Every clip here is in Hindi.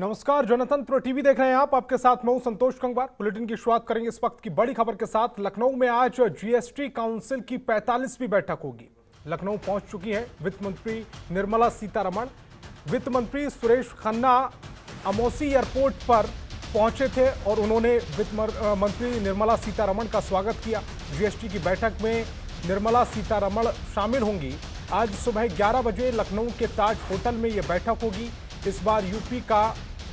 नमस्कार, जनतंत्र टीवी देख रहे हैं आप। आपके साथ मैं हूं संतोष कंगवार। बुलेटिन की शुरुआत करेंगे इस वक्त की बड़ी खबर के साथ। लखनऊ में आज जीएसटी काउंसिल की 45वीं बैठक होगी। लखनऊ पहुंच चुकी है वित्त मंत्री निर्मला सीतारमण। वित्त मंत्री सुरेश खन्ना अमौसी एयरपोर्ट पर पहुंचे थे और उन्होंने वित्त मंत्री निर्मला सीतारमण का स्वागत किया। जीएसटी की बैठक में निर्मला सीतारमण शामिल होंगी। आज सुबह 11 बजे लखनऊ के ताज होटल में यह बैठक होगी। इस बार यूपी का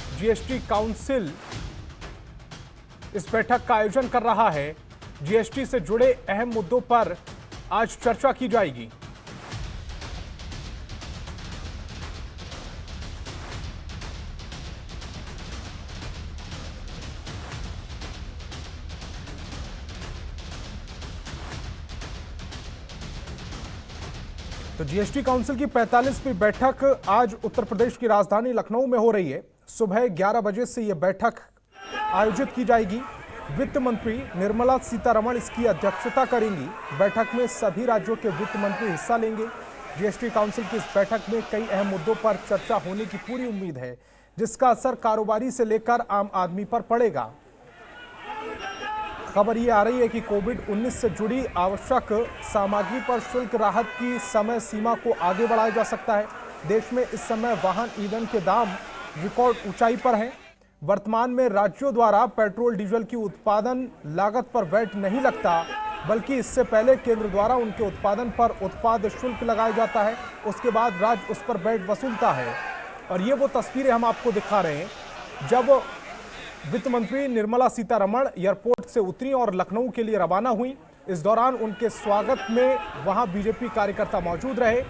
जीएसटी काउंसिल इस बैठक का आयोजन कर रहा है। जीएसटी से जुड़े अहम मुद्दों पर आज चर्चा की जाएगी। तो जीएसटी काउंसिल की 45वीं बैठक आज उत्तर प्रदेश की राजधानी लखनऊ में हो रही है। सुबह 11 बजे से यह बैठक आयोजित की जाएगी। वित्त मंत्री निर्मला सीतारमण इसकी अध्यक्षता करेंगी। बैठक में सभी राज्यों के वित्त मंत्री हिस्सा लेंगे। जीएसटी काउंसिल की इस बैठक में कई अहम मुद्दों पर चर्चा होने की पूरी उम्मीद है, जिसका असर कारोबारी से लेकर आम आदमी पर पड़ेगा। खबर ये आ रही है कि कोविड-19 से जुड़ी आवश्यक सामग्री पर शुल्क राहत की समय सीमा को आगे बढ़ाया जा सकता है। देश में इस समय वाहन ईंधन के दाम रिकॉर्ड ऊंचाई पर हैं। वर्तमान में राज्यों द्वारा पेट्रोल डीजल की उत्पादन लागत पर वैट नहीं लगता, बल्कि इससे पहले केंद्र द्वारा उनके उत्पादन पर उत्पाद शुल्क लगाया जाता है। उसके बाद राज्य उस पर वैट वसूलता है। और ये वो तस्वीरें हम आपको दिखा रहे हैं जब वित्त मंत्री निर्मला सीतारमण एयरपोर्ट से उतरी और लखनऊ के लिए रवाना हुई। इस दौरान उनके स्वागत में वहां बीजेपी कार्यकर्ता मौजूद रहे।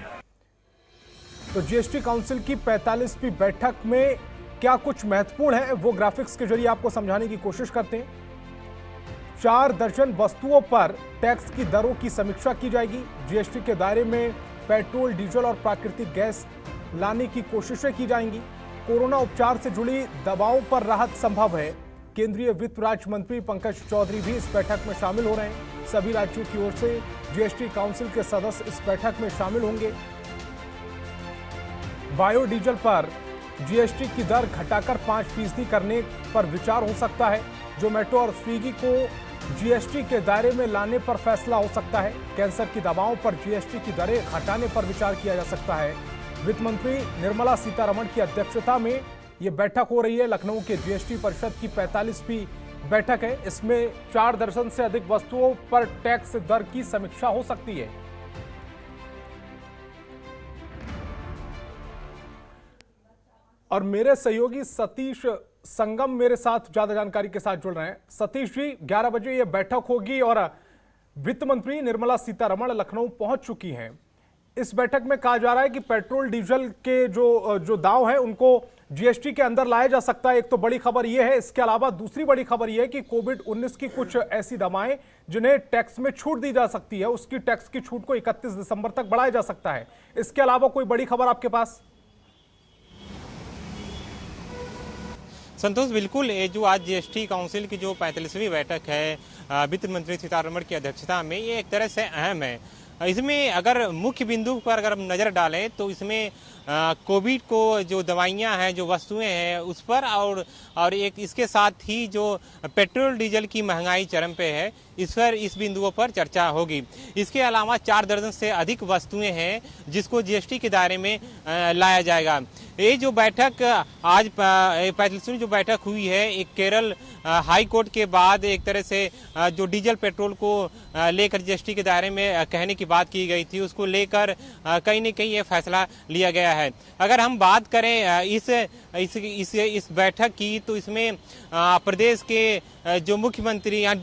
तो जीएसटी काउंसिल की 45वीं बैठक में क्या कुछ महत्वपूर्ण है, वो ग्राफिक्स के जरिए आपको समझाने की कोशिश करते हैं। 4 दर्जन वस्तुओं पर टैक्स की दरों की समीक्षा की जाएगी। जीएसटी के दायरे में पेट्रोल, डीजल और प्राकृतिक गैस लाने की कोशिशें की जाएंगी। कोरोना उपचार से जुड़ी दवाओं पर राहत संभव है। केंद्रीय वित्त राज्य मंत्री पंकज चौधरी भी इस बैठक में शामिल हो रहे हैं। सभी राज्यों की ओर से जीएसटी काउंसिल के सदस्य इस बैठक में शामिल होंगे। बायोडीजल पर जीएसटी की दर घटाकर 5% करने पर विचार हो सकता है। जोमेटो और स्विगी को जीएसटी के दायरे में लाने पर फैसला हो सकता है। कैंसर की दवाओं पर जीएसटी की दरें घटाने पर विचार किया जा सकता है। वित्त मंत्री निर्मला सीतारमण की अध्यक्षता में यह बैठक हो रही है। लखनऊ के जीएसटी परिषद की 45वीं बैठक है। इसमें 4 दर्जन से अधिक वस्तुओं पर टैक्स दर की समीक्षा हो सकती है। और मेरे सहयोगी सतीश संगम मेरे साथ ज्यादा जानकारी के साथ जुड़ रहे हैं। सतीश जी, 11 बजे यह बैठक होगी और वित्त मंत्री निर्मला सीतारमण लखनऊ पहुंच चुकी हैं। इस बैठक में कहा जा रहा है कि पेट्रोल डीजल के जो दाव है उनको जीएसटी के अंदर लाया जा सकता है। एक तो बड़ी खबर यह है। इसके अलावा दूसरी बड़ी खबर यह है कि कोविड-19 की कुछ ऐसी दवाएं जिन्हें टैक्स में छूट दी जा सकती है, उसकी टैक्स की छूट को 31 दिसंबर तक बढ़ाया जा सकता है। इसके अलावा कोई बड़ी खबर आपके पास? संतोष, बिल्कुल। ये जो आज जीएसटी काउंसिल की जो 45वीं बैठक है वित्त मंत्री सीतारमण की अध्यक्षता में, ये एक तरह से अहम है। इसमें अगर मुख्य बिंदु पर अगर हम नज़र डालें तो इसमें कोविड को जो दवाइयां हैं, जो वस्तुएं हैं उस पर, और एक इसके साथ ही जो पेट्रोल डीजल की महंगाई चरम पे है, इस बिंदुओं पर चर्चा होगी। इसके अलावा 4 दर्जन से अधिक वस्तुएं हैं जिसको जीएसटी के दायरे में लाया जाएगा। ये जो बैठक आज 45वीं जो बैठक हुई है, एक केरल हाई कोर्ट के बाद एक तरह से जो डीजल पेट्रोल को लेकर जीएसटी के दायरे में कहने की बात की गई थी, उसको लेकर कहीं न कहीं ये फैसला लिया गया है। अगर हम बात करें इस बैठक की, तो इसमें प्रदेश के जो मुख्यमंत्री या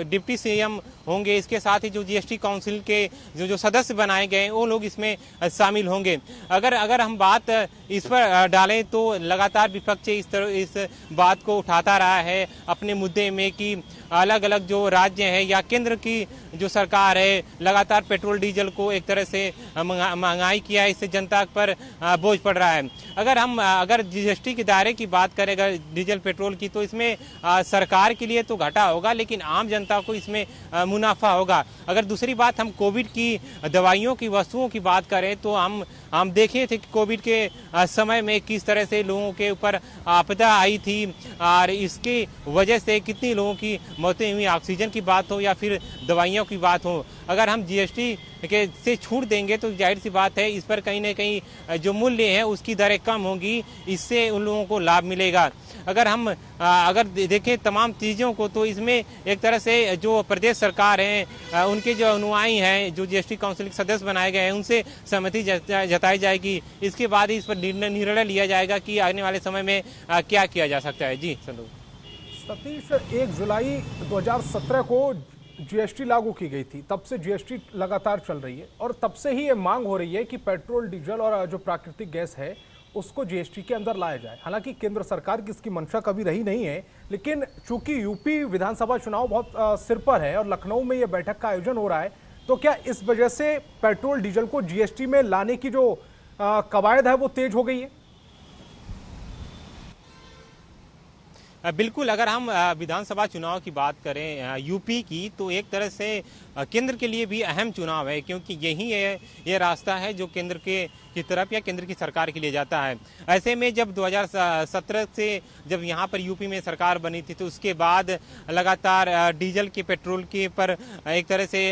डिप्टी सीएम होंगे, इसके साथ ही जो जीएसटी काउंसिल के जो सदस्य बनाए गए वो लोग इसमें शामिल होंगे। अगर हम बात इस पर डालें तो लगातार विपक्ष इस बात को उठाता रहा है अपने मुद्दे में कि अलग अलग जो राज्य हैं या केंद्र की जो सरकार है लगातार पेट्रोल डीजल को एक तरह से महंगाई किया है, इससे जनता पर बोझ पड़ रहा है। अगर जीएसटी के दायरे की बात करें अगर डीजल पेट्रोल की, तो इसमें सरकार के लिए तो घाटा होगा, लेकिन आम जनता को इसमें मुनाफा होगा। अगर दूसरी बात हम कोविड की दवाइयों की वस्तुओं की बात करें तो हम देखे थे कि कोविड के समय में किस तरह से लोगों के ऊपर आपदा आई थी और इसकी वजह से कितनी लोगों की मौतें हुई। ऑक्सीजन की बात हो या फिर दवाइयों की बात हो, अगर हम जीएसटी के से छूट देंगे तो जाहिर सी बात है इस पर कहीं ना कहीं जो मूल्य है उसकी दरें कम होंगी, इससे उन लोगों को लाभ मिलेगा। अगर देखें तमाम चीज़ों को तो इसमें एक तरह से जो प्रदेश सरकार हैं उनके जो अनुयायी हैं जो जीएसटी काउंसिल के सदस्य बनाए गए हैं उनसे सहमति जताई जाएगी। इसके बाद ही इस पर निर्णय लिया जाएगा कि आने वाले समय में क्या किया जा सकता है। जी सतीश, 1 जुलाई 2017 को जीएसटी लागू की गई थी, तब से जीएसटी लगातार चल रही है और तब से ही ये मांग हो रही है कि पेट्रोल, डीजल और जो प्राकृतिक गैस है उसको जीएसटी के अंदर लाया जाए। हालांकि केंद्र सरकार की इसकी मंशा कभी रही नहीं है, लेकिन चूंकि यूपी विधानसभा चुनाव बहुत सिर पर है और लखनऊ में ये बैठक का आयोजन हो रहा है, तो क्या इस वजह से पेट्रोल डीजल को जीएसटी में लाने की जो कवायद है वो तेज हो गई है? बिल्कुल, अगर हम विधानसभा चुनाव की बात करें यूपी की, तो एक तरह से केंद्र के लिए भी अहम चुनाव है, क्योंकि यही ये रास्ता है जो केंद्र की तरफ या केंद्र की सरकार के लिए जाता है। ऐसे में जब 2017 से जब यहाँ पर यूपी में सरकार बनी थी तो उसके बाद लगातार डीजल के, पेट्रोल के पर एक तरह से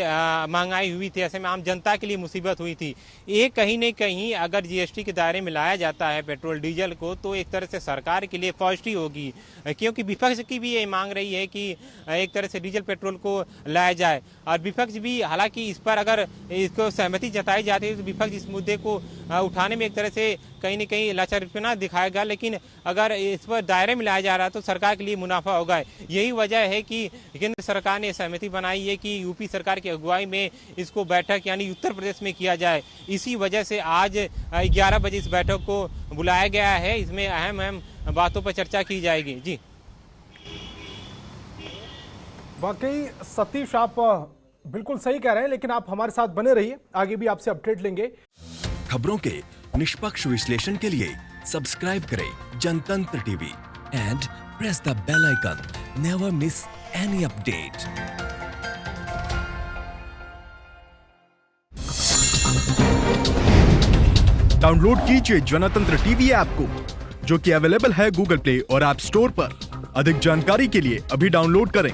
महंगाई हुई थी। ऐसे में आम जनता के लिए मुसीबत हुई थी। ये कहीं न कहीं अगर जीएसटी के दायरे में लाया जाता है पेट्रोल डीजल को तो एक तरह से सरकार के लिए पॉजिटिव होगी, क्योंकि विपक्ष की भी ये मांग रही है कि एक तरह से डीजल पेट्रोल को लाया जाए और विपक्ष भी, हालांकि इस पर अगर इसको सहमति जताई जाती है तो विपक्ष इस मुद्दे को उठाने में एक तरह से कहीं न कहीं लाचारपना दिखाएगा, लेकिन अगर इस पर दायरे में लाया जा रहा है तो सरकार के लिए मुनाफा होगा। यही वजह है कि केंद्र सरकार ने सहमति बनाई है कि यूपी सरकार की अगुवाई में इसको बैठक यानी उत्तर प्रदेश में किया जाए। इसी वजह से आज 11 बजे इस बैठक को बुलाया गया है। इसमें अहम बातों पर चर्चा की जाएगी। जी वाकई सतीश, आप बिल्कुल सही कह रहे हैं, लेकिन आप हमारे साथ बने रहिए, आगे भी आपसे अपडेट लेंगे। खबरों के निष्पक्ष विश्लेषण के लिए सब्सक्राइब करें Jantantra TV and press the bell icon. Never miss any update. Download कीजिए जनतंत्र टीवी ऐप को, जो कि अवेलेबल है गूगल प्ले और ऐप स्टोर पर। अधिक जानकारी के लिए अभी डाउनलोड करें।